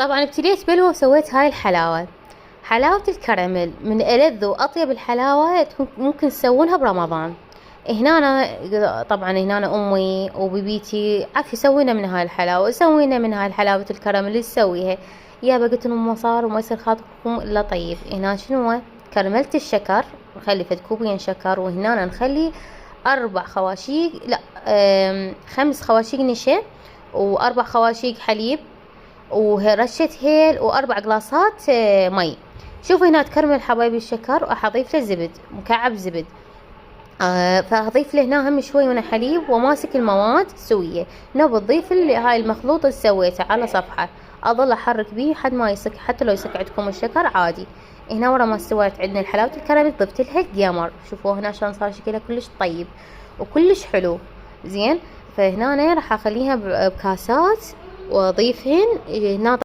طبعا ابتديت بلوى وسويت هاي الحلاوة. حلاوة الكراميل من ألذ وأطيب الحلاوة ممكن تسوونها برمضان. هنا أنا طبعا هنا أنا أمي وبيبيتي عارفة يسوينا من هاي الحلاوة، سوينا من هاي الحلاوة الكراميل اللي تسويها. يابا قلت لهم ما صار وما يصير خاطركم إلا طيب. هنا شنو كرملت الشكر، نخلي فد كوبين شكر، وهنا نخلي 4 خواشيق لا 5 خواشيق نشا، و4 خواشيق حليب، ورشة هيل، و4 قلاصات مي. شوفوا هنا تكرمل حبايبي الشكر، وراح اضيف له زبد، مكعب زبد. فاضيف له هنا هم شوي وانا حليب وماسك المواد سوية. نبي تضيف هاي المخلوط اللي سويته على صفحة، اظل احرك بيه حد ما يسك، حتى لو يسك عندكم الشكر عادي. هنا ورا ما استوت عندنا الحلاوة الكراميل ضفت لها القمر. شوفوا هنا عشان صار شكلها كلش طيب وكلش حلو زين. فهنا أنا راح اخليها بكاسات واضيفهن هنا.